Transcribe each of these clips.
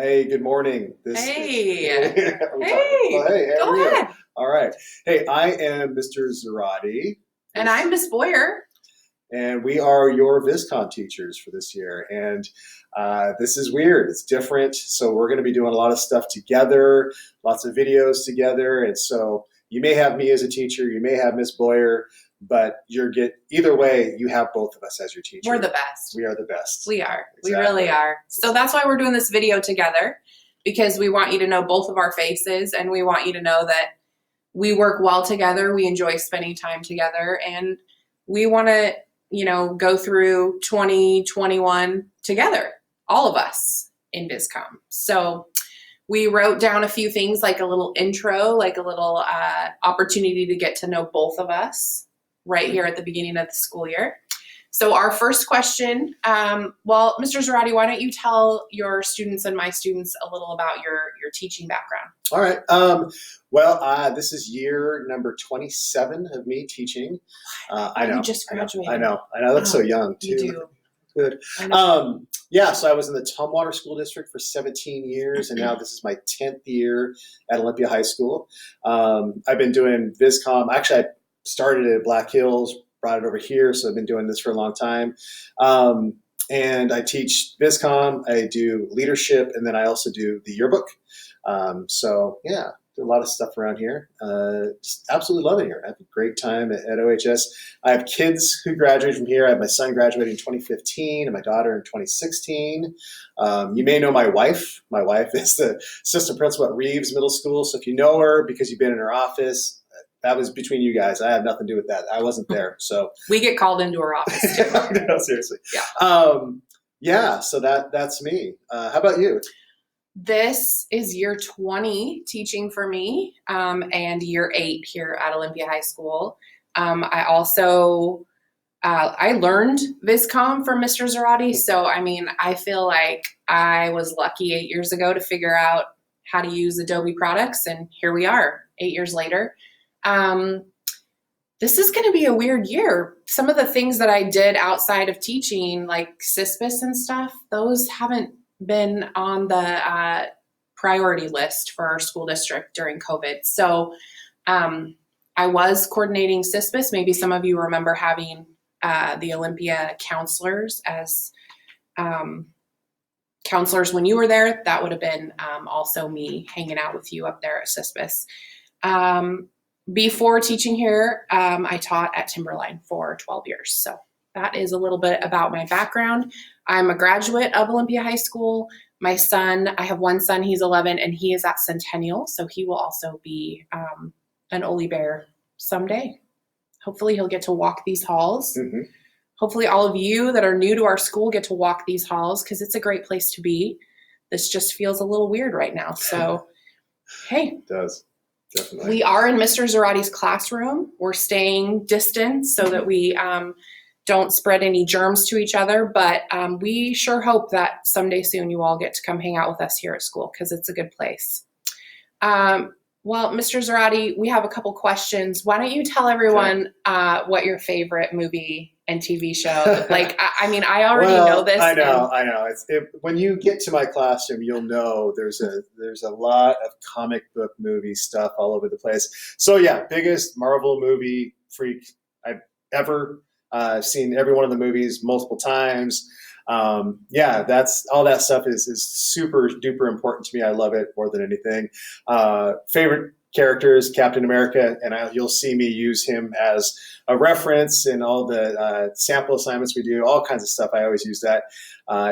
Hey, good morning. Hey, Well, hey, hey, how are go you? ahead. All right. Hey, I am Mr. Zarate, And I'm Miss Boyer. and we are your VisCom teachers for this year. And this is weird. It's different. So we're going to be doing a lot of stuff together, lots of videos together. And so you may have me as a teacher, you may have Miss Boyer, but either way, you have both of us as your teacher. We're the best. We are the best. We are. We Exactly. really are. So that's why we're doing this video together, because we want you to know both of our faces, and we want you to know that we work well together. We enjoy spending time together, and we want to, go through 2021 together, all of us in VisCom. So we wrote down a few things, like a little intro, like a little opportunity to get to know both of us right here at the beginning of the school year. So our first question, Mr. Zarate, why don't you tell your students and my students a little about your teaching background? All right. This is year number 27 of me teaching. I know. You just graduated. I know. I look so young, too. You do. Good. So I was in the Tumwater School District for 17 years, and now this is my 10th year at Olympia High School. I've been doing VisCom. Actually, I started at Black Hills, brought it over here, so I've been doing this for a long time. And I teach VisCom, I do leadership, and then I also do the yearbook. Do a lot of stuff around here. Just absolutely love it here. I have a great time at OHS. I have kids who graduate from here. I have my son graduating in 2015 and my daughter in 2016. You may know my wife. My wife is the assistant principal at Reeves Middle School. So if you know her because you've been in her office, that was between you guys. I had nothing to do with that. I wasn't there. So we get called into her office too. No, seriously. Yeah. So that's me. How about you? This is year 20 teaching for me, and year 8 here at Olympia High School. I also I learned VisCom from Mr. Zarate, so I feel like I was lucky 8 years ago to figure out how to use Adobe products, and here we are 8 years later. This is going to be a weird year. Some of the things that I did outside of teaching, like CISPS and stuff, those haven't been on the priority list for our school district during COVID. So I was coordinating CISPS. Maybe some of you remember having the Olympia counselors as counselors when you were there. That would have been also me hanging out with you up there at CISPS. Before teaching here, I taught at Timberline for 12 years. So that is a little bit about my background. I'm a graduate of Olympia High School. My son, I have one son, he's 11, and he is at Centennial, so he will also be an Oli Bear someday. Hopefully he'll get to walk these halls. Mm-hmm. Hopefully all of you that are new to our school get to walk these halls, because it's a great place to be. This just feels a little weird right now. So, hey. It does. Definitely. We are in Mr. Zarate's classroom. We're staying distant so that we don't spread any germs to each other, but we sure hope that someday soon you all get to come hang out with us here at school, because it's a good place. Mr. Zarate, we have a couple questions. Why don't you tell everyone what your favorite movie and TV show? I already know this. I know. When you get to my classroom, you'll know there's a lot of comic book movie stuff all over the place. So yeah, biggest Marvel movie freak I've ever seen. Every one of the movies multiple times. That's all that stuff is super duper important to me. I love it more than anything. Favorite characters, Captain America, and you'll see me use him as a reference in all the sample assignments we do, all kinds of stuff. I always use that.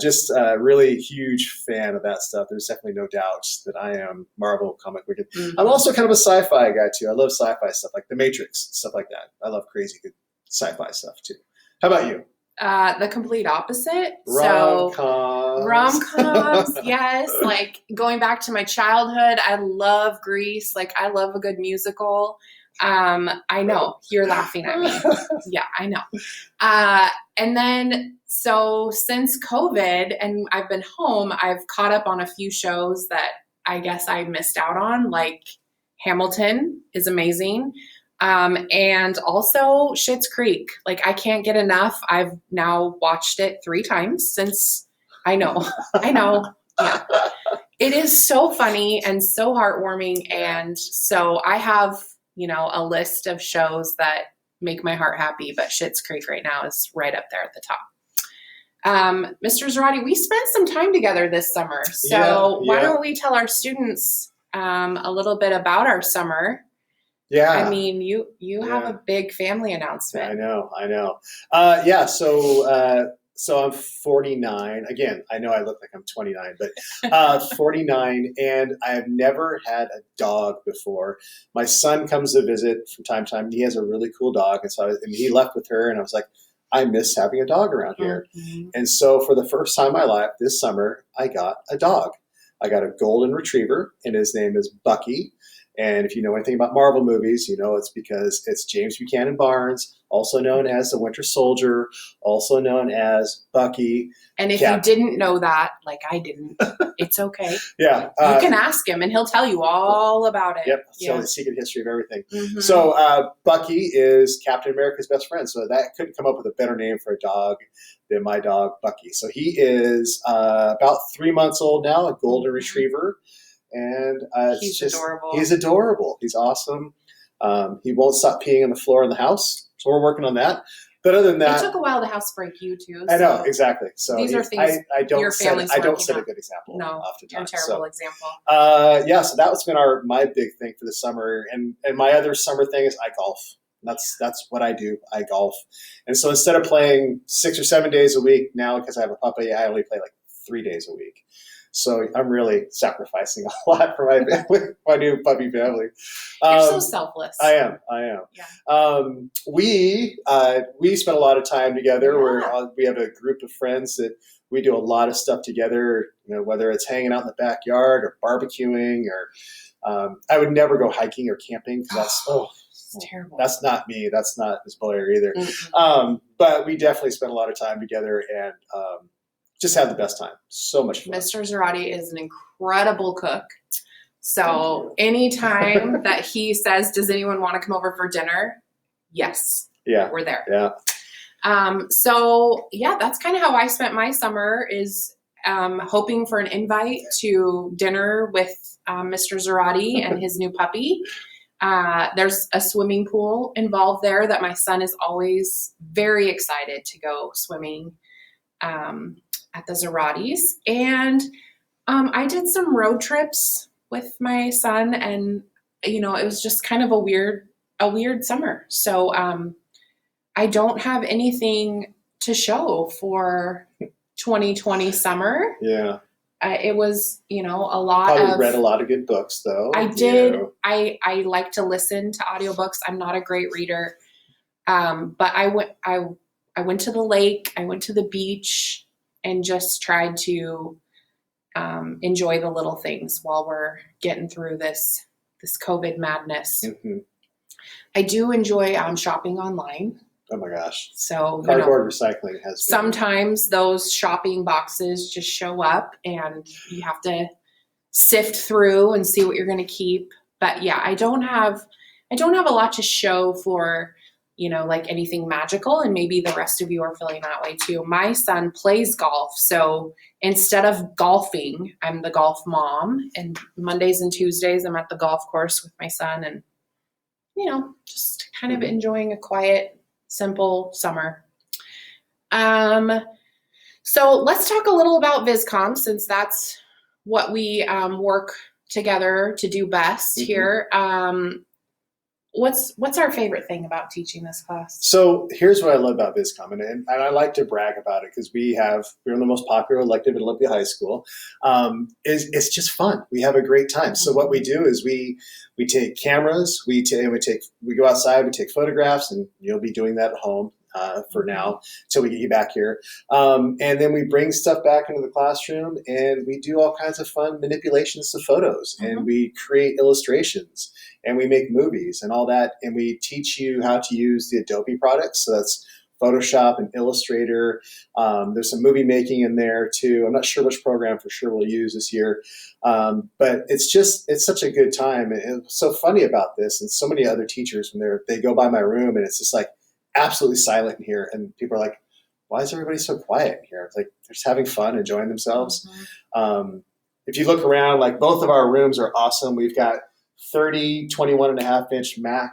Just a really huge fan of that stuff. There's definitely no doubt that I am Marvel comic wicked. Mm-hmm. I'm also kind of a sci-fi guy too. I love sci-fi stuff like The Matrix, stuff like that. I love crazy good sci-fi stuff too. How about you? The complete opposite. Rom-coms. Rom-coms, yes. Like going back to my childhood, I love Grease. Like I love a good musical. I know you're laughing at me. Yeah, I know. And then so since COVID and I've been home, I've caught up on a few shows that I guess I missed out on. Like Hamilton is amazing. And also Schitt's Creek. Like I can't get enough. I've now watched it 3 times since I know. Yeah. It is so funny and so heartwarming. And so I have, a list of shows that make my heart happy, but Schitt's Creek right now is right up there at the top. Mr. Zarate, we spent some time together this summer. So why don't we tell our students a little bit about our summer? Yeah. I mean, you have a big family announcement. I know. So I'm 49. Again, I know I look like I'm 29, but 49, and I have never had a dog before. My son comes to visit from time to time. He has a really cool dog, and he left with her, and I was like, I miss having a dog around here. Mm-hmm. And so for the first time in my life this summer, I got a dog. I got a golden retriever, and his name is Bucky. And if you know anything about Marvel movies, it's because it's James Buchanan Barnes, also known as the Winter Soldier, also known as Bucky. And if you didn't know that, like I didn't, it's okay. Yeah. You can ask him and he'll tell you all about it. Yep. So the secret history of everything. Mm-hmm. So Bucky is Captain America's best friend. So that couldn't come up with a better name for a dog than my dog, Bucky. So he is about 3 months old now, a golden retriever. And he's adorable. He's adorable. He's awesome. He won't stop peeing on the floor in the house. So we're working on that. But other than that, it took a while to housebreak you too. I know, exactly. So these are things I don't your family's I don't set a good example. No, oftentimes. You're a terrible example. So that's been my big thing for the summer. And my other summer thing is I golf. That's what I do. I golf. And so instead of playing 6 or 7 days a week now, because I have a puppy, I only play like 3 days a week. So I'm really sacrificing a lot for my family, my new puppy family. You're so selfless. I am. Yeah. We spend a lot of time together. Yeah. We have a group of friends that we do a lot of stuff together. Whether it's hanging out in the backyard or barbecuing, or I would never go hiking or camping because it's terrible. That's not me. That's not Ms. Boyer either. Mm-hmm. But we definitely spend a lot of time together and. Just have the best time. So much fun. Mr. Zarate is an incredible cook. So anytime that he says, does anyone want to come over for dinner? Yes. Yeah. We're there. Yeah. That's kind of how I spent my summer is hoping for an invite to dinner with Mr. Zarate and his new puppy. There's a swimming pool involved there that my son is always very excited to go swimming at the Zarates. And I did some road trips with my son, and it was just kind of a weird summer. So I don't have anything to show for 2020 summer. Yeah. It was, a lot Probably read a lot of good books though. I did. I like to listen to audiobooks. I'm not a great reader. But I went to the lake, I went to the beach, and just tried to enjoy the little things while we're getting through this COVID madness. Mm-hmm. I do enjoy shopping online. Oh my gosh. So cardboard recycling has been. Sometimes those shopping boxes just show up and you have to sift through and see what you're going to keep. But yeah, I don't have a lot to show for like anything magical, and maybe the rest of you are feeling that way too. My son plays golf, so instead of golfing, I'm the golf mom, and Mondays and Tuesdays I'm at the golf course with my son, and just kind of enjoying a quiet, simple summer. So let's talk a little about VisCom, since that's what we work together to do best here. What's our favorite thing about teaching this class? So here's what I love about VisCom, and I like to brag about it because we're the most popular elective at Olympia High School. It's just fun. We have a great time. So what we do is we take cameras, we go outside, we take photographs, and you'll be doing that at home for now until we get you back here. And then we bring stuff back into the classroom, and we do all kinds of fun manipulations to photos, and we create illustrations, and we make movies and all that, and we teach you how to use the Adobe products. So that's Photoshop and Illustrator. There's some movie making in there too. I'm not sure which program for sure we'll use this year, but it's such a good time. And what's so funny about this, and so many other teachers, when they go by my room and it's just like absolutely silent in here, and people are like, "Why is everybody so quiet in here?" It's like they're just having fun, enjoying themselves. if you look around, like both of our rooms are awesome. We've got 30, 21.5-inch Mac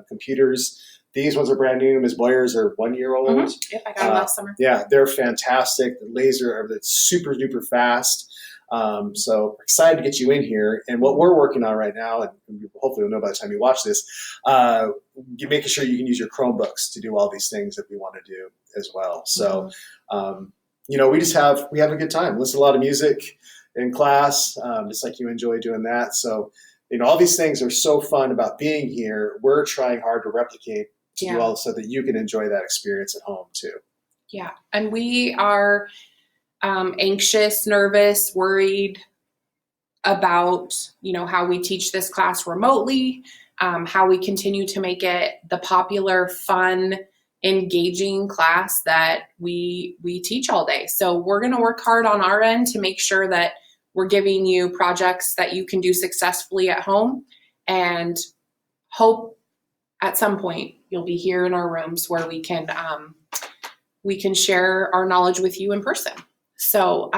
computers. These ones are brand new. Ms. Boyer's are 1 year old. Mm-hmm. Yep, I got them last summer. Yeah, they're fantastic. The laser are super duper fast. So excited to get you in here. And what we're working on right now, and hopefully you'll know by the time you watch this, making sure you can use your Chromebooks to do all these things that we want to do as well. So, we have a good time. Listen to a lot of music in class, just like you enjoy doing that. So, all these things are so fun about being here. We're trying hard to replicate to do all so that you can enjoy that experience at home too. Yeah. And we are anxious, nervous, worried about, how we teach this class remotely, how we continue to make it the popular, fun, engaging class that we teach all day. So we're going to work hard on our end to make sure that we're giving you projects that you can do successfully at home, and hope at some point you'll be here in our rooms where we can share our knowledge with you in person. So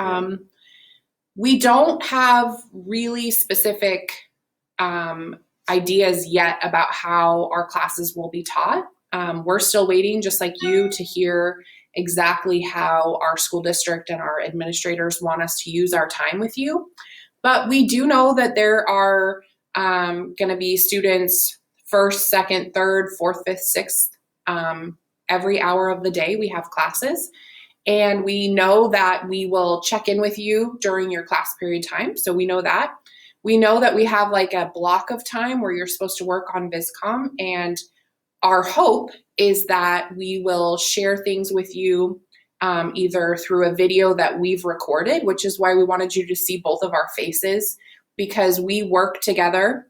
we don't have really specific ideas yet about how our classes will be taught. We're still waiting, just like you, to hear exactly how our school district and our administrators want us to use our time with you. But we do know that there are going to be students first, second, third, fourth, fifth, sixth, every hour of the day we have classes. And we know that we will check in with you during your class period time. So we know that. We know that we have like a block of time where you're supposed to work on VisCom, and our hope is that we will share things with you either through a video that we've recorded, which is why we wanted you to see both of our faces, because we work together.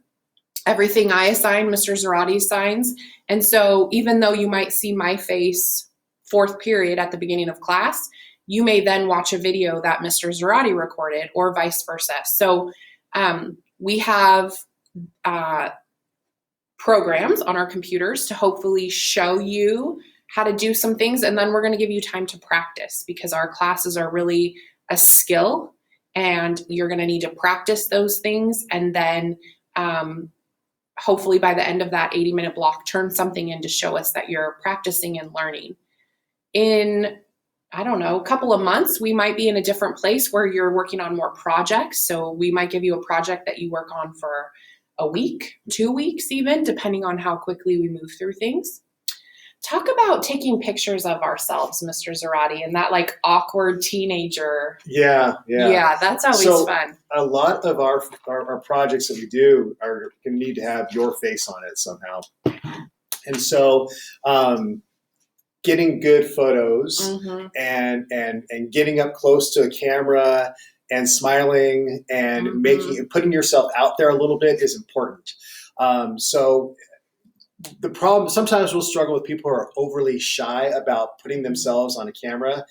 Everything I assign, Mr. Zarate signs. And so even though you might see my face fourth period at the beginning of class, you may then watch a video that Mr. Zarate recorded, or vice versa. So we have programs on our computers to hopefully show you how to do some things, and then we're going to give you time to practice, because our classes are really a skill, and you're going to need to practice those things, and then hopefully by the end of that 80-minute block, turn something in to show us that you're practicing and learning. In, I don't know, a couple of months, we might be in a different place where you're working on more projects. So we might give you a project that you work on for a week, 2 weeks even, depending on how quickly we move through things. Talk about taking pictures of ourselves, Mr. Zarate, and that like awkward teenager. Yeah. Yeah, that's always fun. A lot of our projects that we do are going to need to have your face on it somehow. And so getting good photos and getting up close to a camera and smiling and putting yourself out there a little bit is important. So the problem, sometimes we'll struggle with people who are overly shy about putting themselves on a camera.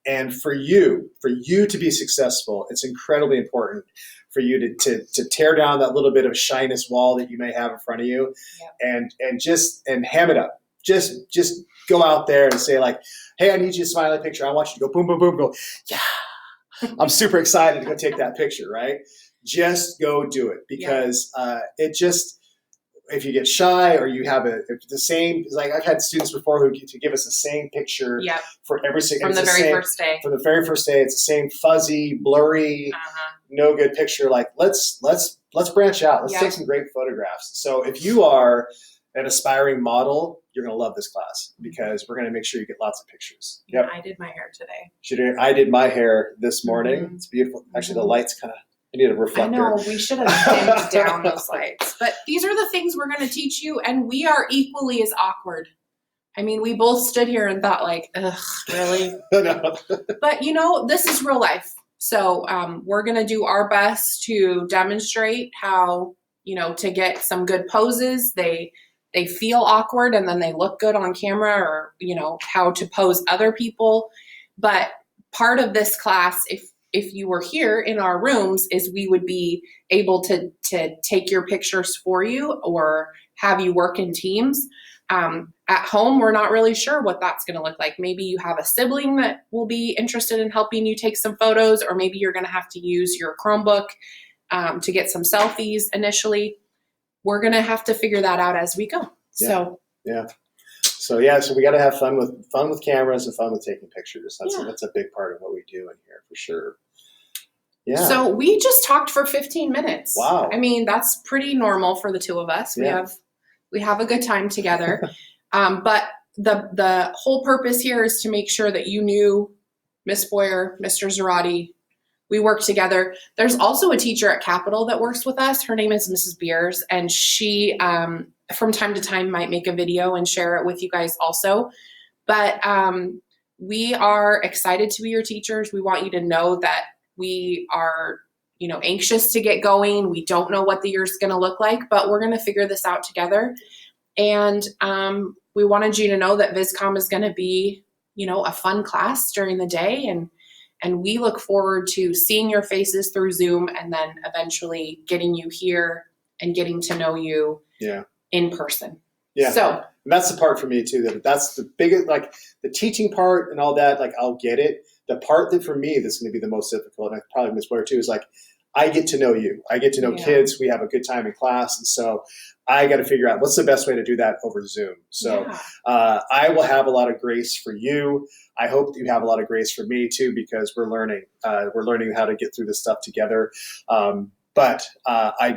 And for you to be successful, it's incredibly important for you to tear down that little bit of shyness wall that you may have in front of you, and ham it up. Just go out there and say like, hey, I need you to smile at a picture. I want you to go boom, boom, boom, go, yeah. I'm super excited to go take that picture, right? Just go do it, because if you get shy, or you have the same, like I've had students before who to give us the same picture for every single from the very first day. From the very first day, it's the same fuzzy, blurry, no good picture. Like let's branch out. Let's take some great photographs. So if you are an aspiring model, you're going to love this class, because we're going to make sure you get lots of pictures. Yep. I did my hair today. I did my hair this morning. It's beautiful. Actually, the lights kind of, I need a reflector. I know, we should have dimmed down those lights. But these are the things we're going to teach you, and we are equally as awkward. I mean, we both stood here and thought like, ugh, really? No. But, this is real life. So we're going to do our best to demonstrate how, to get some good poses. They feel awkward and then they look good on camera, or, how to pose other people. But part of this class, if you were here in our rooms, is we would be able to take your pictures for you, or have you work in teams. At home, we're not really sure what that's going to look like. Maybe you have a sibling that will be interested in helping you take some photos, or maybe you're going to have to use your Chromebook to get some selfies initially. We're going to have to figure that out as we go. So so we got to have fun with cameras and fun with taking pictures. That's a big part of what we do in here for sure. Yeah. So we just talked for 15 minutes. Wow. I mean, that's pretty normal for the two of us. Yeah. We have a good time together. But the whole purpose here is to make sure that you knew Miss Boyer, Mr. Zarate. We work together. There's also a teacher at Capitol that works with us. Her name is Mrs. Beers, and she from time to time might make a video and share it with you guys also. But we are excited to be your teachers. We want you to know that we are, anxious to get going. We don't know what the year's going to look like, but we're going to figure this out together. And we wanted you to know that VisCom is going to be, a fun class during the day. And we look forward to seeing your faces through Zoom and then eventually getting you here and getting to know you in person. Yeah. So and that's the part for me too, that's the biggest, like the teaching part and all that, like I'll get it. The part that for me that's going to be the most difficult, and I probably Miss Blair too, is like, I get to know you. I get to know kids. We have a good time in class. And so I got to figure out what's the best way to do that over Zoom. So I will have a lot of grace for you. I hope that you have a lot of grace for me too, because we're learning how to get through this stuff together. But I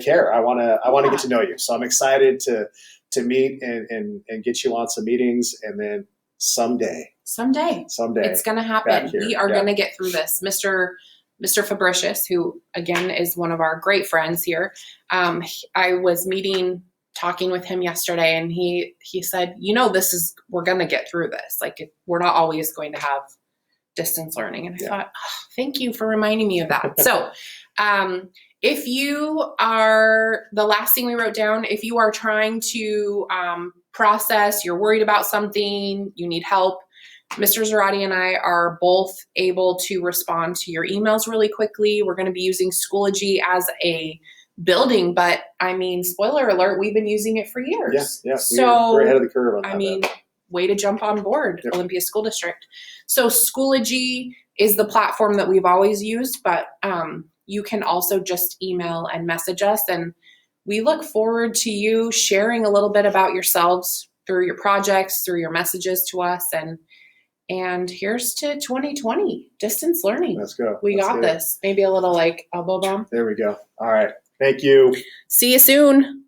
care. I want to get to know you. So I'm excited to meet and get you on some meetings, and then someday it's going to happen. We are going to get through this. Mr. Fabricius, who again is one of our great friends here. I was talking with him yesterday, and he said, we're going to get through this. Like, we're not always going to have distance learning. And I thought, thank you for reminding me of that. So, if you are, the last thing we wrote down, if you are trying to process, you're worried about something, you need help, Mr. Zarate and I are both able to respond to your emails really quickly. We're going to be using Schoology as a building, but I mean, spoiler alert, we've been using it for years. Yeah. So we're ahead of the curve on that. Way to jump on board, Olympia School District. So Schoology is the platform that we've always used, but you can also just email and message us, and we look forward to you sharing a little bit about yourselves through your projects, through your messages to us, and here's to 2020 distance learning. Let's go. We got this. Maybe a little elbow bump. There we go. All right. Thank you. See you soon.